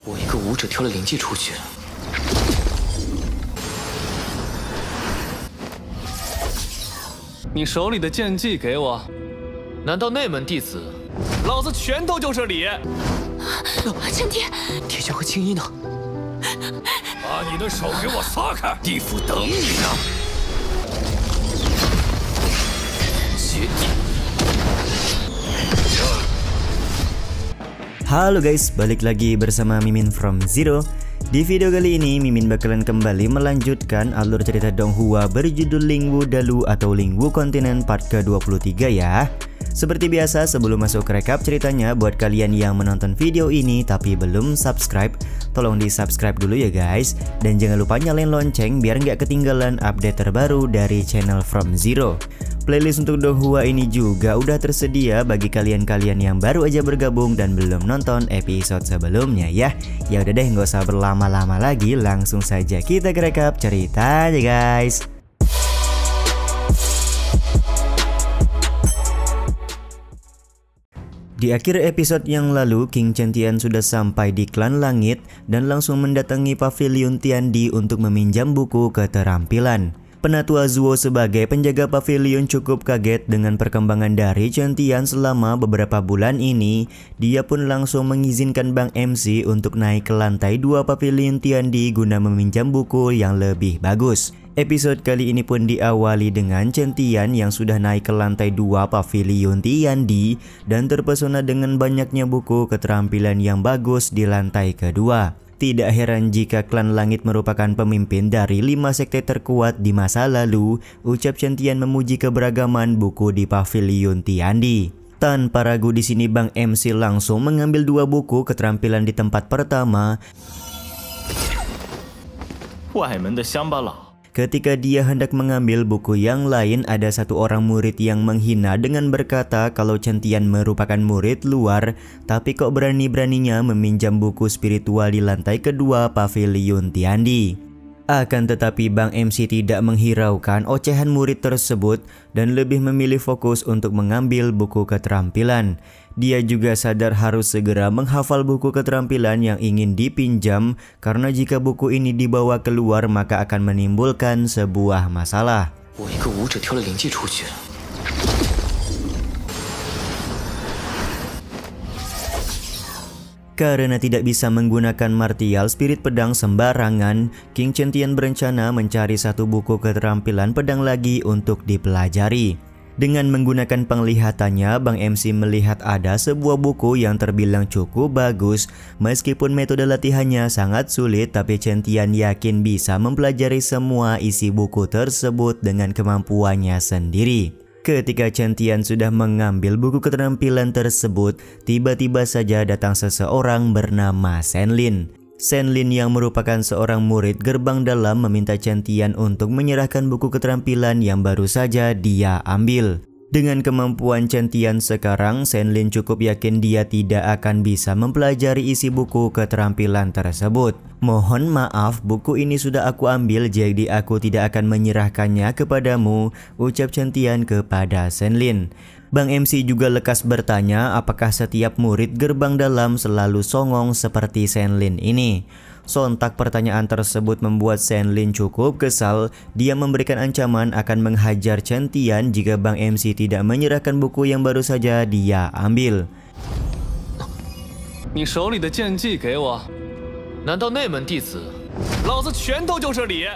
我一个武者挑了灵技出去。你手里的剑技给我，难道内门弟子？老子拳头就是礼。陈天，铁拳和青衣呢？把你的手给我撒开！地府等你呢。绝地。 Halo guys, balik lagi bersama Mimin from Zero. Di video kali ini Mimin bakalan kembali melanjutkan alur cerita Donghua berjudul Lingwu Dalu atau Lingwu Continent part ke-23 ya. Seperti biasa sebelum masuk ke rekap ceritanya, buat kalian yang menonton video ini tapi belum subscribe, tolong di subscribe dulu ya guys. Dan jangan lupa nyalain lonceng biar nggak ketinggalan update terbaru dari channel From Zero. Playlist untuk Donghua ini juga udah tersedia bagi kalian-kalian yang baru aja bergabung dan belum nonton episode sebelumnya ya. Ya udah deh, nggak usah berlama-lama lagi, langsung saja kita ke rekap ceritanya guys. Di akhir episode yang lalu, King Chen sudah sampai di Klan Langit dan langsung mendatangi Pavilion Tiandi untuk meminjam buku keterampilan. Penatua Zuo sebagai penjaga pavilion cukup kaget dengan perkembangan dari Chen selama beberapa bulan ini. Dia pun langsung mengizinkan Bang MC untuk naik ke lantai 2 Pavilion Tiandi guna meminjam buku yang lebih bagus. Episode kali ini pun diawali dengan Chen yang sudah naik ke lantai 2 Pavilion Tiandi dan terpesona dengan banyaknya buku keterampilan yang bagus di lantai kedua. Tidak heran jika Klan Langit merupakan pemimpin dari 5 sekte terkuat di masa lalu, ucap Chen memuji keberagaman buku di Pavilion Tiandi. Tanpa ragu di sini Bang MC langsung mengambil 2 buku keterampilan di tempat pertama. Ketika dia hendak mengambil buku yang lain, ada satu orang murid yang menghina dengan berkata kalau Chen merupakan murid luar, tapi kok berani-beraninya meminjam buku spiritual di lantai kedua Pavilion Tiandi. Akan tetapi Bang MC tidak menghiraukan ocehan murid tersebut dan lebih memilih fokus untuk mengambil buku keterampilan. Dia juga sadar harus segera menghafal buku keterampilan yang ingin dipinjam karena jika buku ini dibawa keluar maka akan menimbulkan sebuah masalah. Karena tidak bisa menggunakan martial spirit pedang sembarangan, King Chen berencana mencari satu buku keterampilan pedang lagi untuk dipelajari. Dengan menggunakan penglihatannya, Bang MC melihat ada sebuah buku yang terbilang cukup bagus. Meskipun metode latihannya sangat sulit, tapi Chen yakin bisa mempelajari semua isi buku tersebut dengan kemampuannya sendiri. Ketika Chen sudah mengambil buku keterampilan tersebut, tiba-tiba saja datang seseorang bernama Senlin. Senlin yang merupakan seorang murid gerbang dalam meminta Chen untuk menyerahkan buku keterampilan yang baru saja dia ambil. Dengan kemampuan Chen sekarang, Senlin cukup yakin dia tidak akan bisa mempelajari isi buku keterampilan tersebut. Mohon maaf, buku ini sudah aku ambil, jadi aku tidak akan menyerahkannya kepadamu, ucap Chen kepada Senlin. Bang MC juga lekas bertanya apakah setiap murid gerbang dalam selalu songong seperti Senlin ini. Sontak pertanyaan tersebut membuat Senlin cukup kesal. Dia memberikan ancaman akan menghajar Chen jika Bang MC tidak menyerahkan buku yang baru saja dia ambil. Ni手里的剑技给我，难道内门弟子？老子拳头就是礼。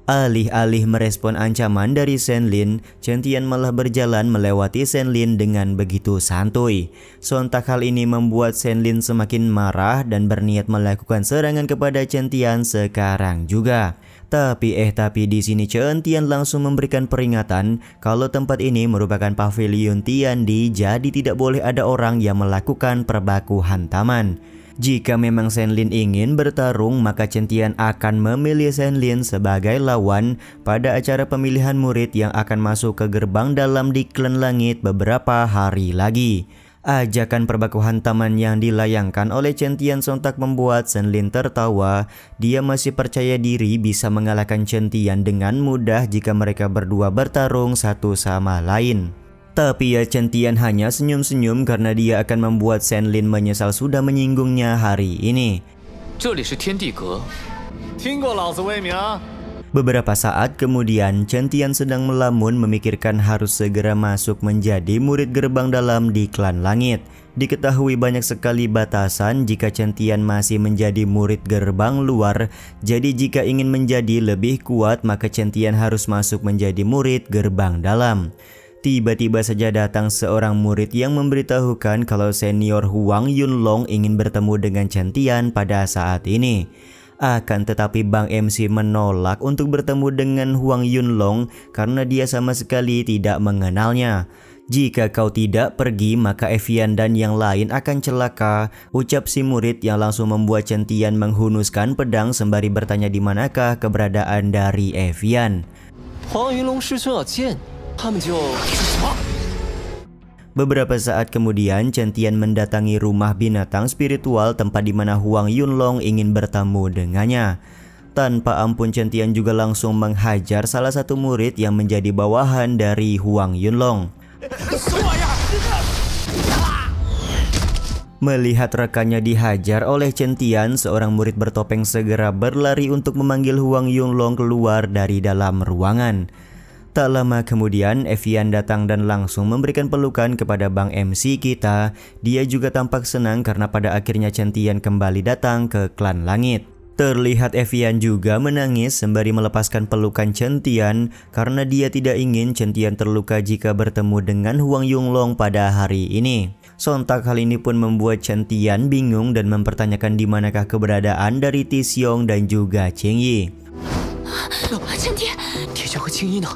Alih-alih merespon ancaman dari Senlin, Chen malah berjalan melewati Senlin dengan begitu santuy. Sontak hal ini membuat Senlin semakin marah dan berniat melakukan serangan kepada Chen sekarang juga. Tapi di sini Chen langsung memberikan peringatan kalau tempat ini merupakan Pavilion Tiandi, jadi tidak boleh ada orang yang melakukan perbaku hantaman. Jika memang Senlin ingin bertarung, maka Chen akan memilih Senlin sebagai lawan pada acara pemilihan murid yang akan masuk ke gerbang dalam di Klan Langit beberapa hari lagi. Ajakan perbaku hantaman yang dilayangkan oleh Chen sontak membuat Senlin tertawa. Dia masih percaya diri bisa mengalahkan Chen dengan mudah jika mereka berdua bertarung satu sama lain. Tapi ya Chen hanya senyum-senyum karena dia akan membuat Senlin menyesal sudah menyinggungnya hari ini. 这里是天地阁。听过老子威名？ Beberapa saat kemudian, Chen Tian sedang melamun memikirkan harus segera masuk menjadi murid gerbang dalam di klan langit. Diketahui banyak sekali batasan jika Chen Tian masih menjadi murid gerbang luar. Jadi jika ingin menjadi lebih kuat, maka Chen Tian harus masuk menjadi murid gerbang dalam. Tiba-tiba saja datang seorang murid yang memberitahukan kalau senior Huang Yunlong ingin bertemu dengan Chen Tian pada saat ini. Akan tetapi Bang MC menolak untuk bertemu dengan Huang Yunlong karena dia sama sekali tidak mengenalnya. Jika kau tidak pergi maka Evian dan yang lain akan celaka, ucap si murid yang langsung membuat Chen Tian menghunuskan pedang sembari bertanya di manakah keberadaan dari Evian. Huang Yunlong师尊要见你，他们就 Beberapa saat kemudian, Chen Tian mendatangi rumah binatang spiritual tempat di mana Huang Yunlong ingin bertemu dengannya. Tanpa ampun Chen Tian juga langsung menghajar salah satu murid yang menjadi bawahan dari Huang Yunlong. Melihat rekannya dihajar oleh Chen Tian, seorang murid bertopeng segera berlari untuk memanggil Huang Yunlong keluar dari dalam ruangan. Tak lama kemudian, Evian datang dan langsung memberikan pelukan kepada Bang MC kita. Dia juga tampak senang karena pada akhirnya Chen Tian kembali datang ke klan langit. Terlihat Evian juga menangis sembari melepaskan pelukan Chen Tian karena dia tidak ingin Chen Tian terluka jika bertemu dengan Huang Yunlong pada hari ini. Sontak hal ini pun membuat Chen Tian bingung dan mempertanyakan di manakah keberadaan dari Ti Xiong dan juga Cheng Yi. 陈天， 铁拳和青衣呢？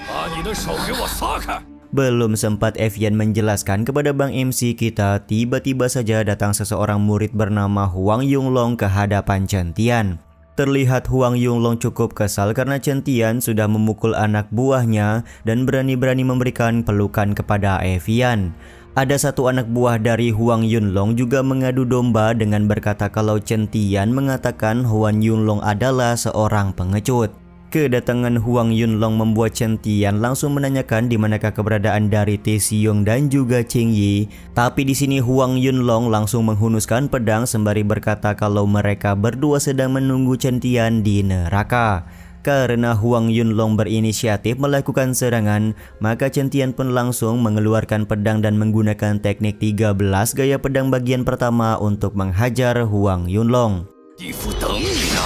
把你的手给我撒开！ Belum sempat Evian menjelaskan kepada Bang MC kita, tiba-tiba saja datang seseorang murid bernama Huang Yunlong ke hadapan Chen Tian. Terlihat Huang Yunlong cukup kesal karena Chen Tian sudah memukul anak buahnya dan berani-berani memberikan pelukan kepada Evian. Ada satu anak buah dari Huang Yunlong juga mengadu domba dengan berkata kalau Chen Tian mengatakan Huang Yunlong adalah seorang pengecut. Kedatangan Huang Yunlong membuat Chen Tian langsung menanyakan di manakah keberadaan dari Ti Xiong dan juga Cheng Yi. Tapi di sini Huang Yunlong langsung menghunuskan pedang sembari berkata kalau mereka berdua sedang menunggu Chen Tian di neraka. Karena Huang Yunlong berinisiatif melakukan serangan, maka Chen Tian pun langsung mengeluarkan pedang dan menggunakan teknik 13 gaya pedang bagian pertama untuk menghajar Huang Yunlong. 地府等你呢！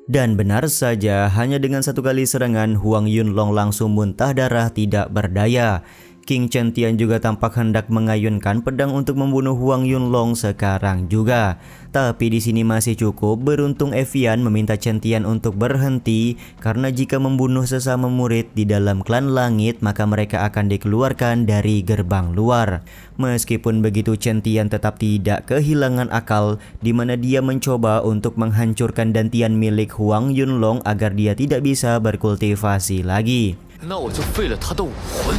Dan benar saja, hanya dengan satu kali serangan, Huang Yunlong langsung muntah darah tidak berdaya. King Chen Tian juga tampak hendak mengayunkan pedang untuk membunuh Huang Yunlong sekarang juga. Tapi di sini masih cukup beruntung Evian meminta Chen Tian untuk berhenti karena jika membunuh sesama murid di dalam klan langit maka mereka akan dikeluarkan dari gerbang luar. Meskipun begitu Chen Tian tetap tidak kehilangan akal di mana dia mencoba untuk menghancurkan dantian milik Huang Yunlong agar dia tidak bisa berkultivasi lagi. 那我就废了他的武魂。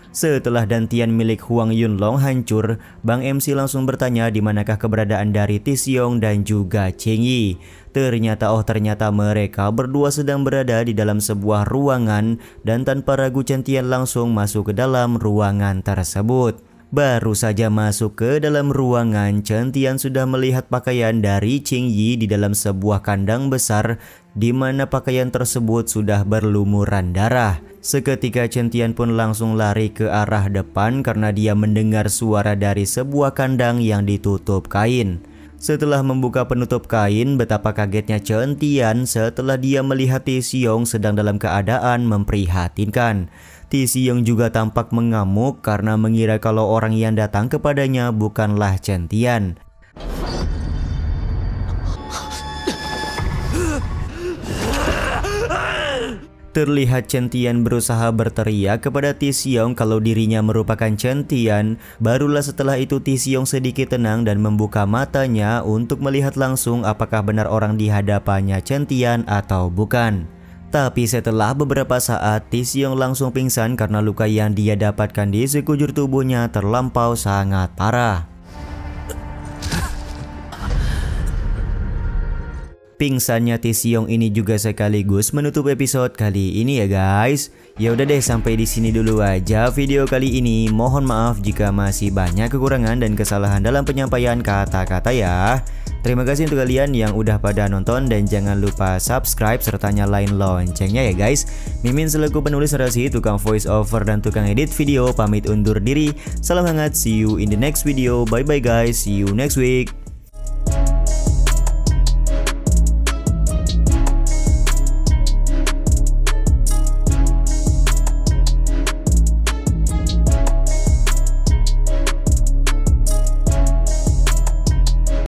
Setelah dantian milik Huang Yunlong hancur, Bang MC langsung bertanya di manakah keberadaan dari Ti Xiong dan juga Cheng Yi. Ternyata mereka berdua sedang berada di dalam sebuah ruangan dan tanpa ragu Chen Tian langsung masuk ke dalam ruangan tersebut. Baru saja masuk ke dalam ruangan, Chen Tian sudah melihat pakaian dari Cheng Yi di dalam sebuah kandang besar di mana pakaian tersebut sudah berlumuran darah. Seketika Chen Tian pun langsung lari ke arah depan karena dia mendengar suara dari sebuah kandang yang ditutup kain. Setelah membuka penutup kain, betapa kagetnya Chen Tian setelah dia melihat Ti Xiong sedang dalam keadaan memprihatinkan. Ti Xiong juga tampak mengamuk karena mengira kalau orang yang datang kepadanya bukanlah Chen Tian. Terlihat Chen Tian berusaha berteriak kepada Ti Xiong kalau dirinya merupakan Chen Tian. Barulah setelah itu Ti Xiong sedikit tenang dan membuka matanya untuk melihat langsung apakah benar orang di hadapannya Chen Tian atau bukan. Tapi setelah beberapa saat, Ti Xiong langsung pingsan karena luka yang dia dapatkan di sekujur tubuhnya terlampau sangat parah. Pingsannya Taeseong ini juga sekaligus menutup episode kali ini ya guys. Ya udah deh, sampai di sini dulu aja video kali ini. Mohon maaf jika masih banyak kekurangan dan kesalahan dalam penyampaian kata-kata ya. Terima kasih untuk kalian yang udah pada nonton dan jangan lupa subscribe serta nyalain loncengnya ya guys. Mimin selaku penulis narasi, tukang voice over dan tukang edit video pamit undur diri. Salam hangat, see you in the next video. Bye bye guys, see you next week.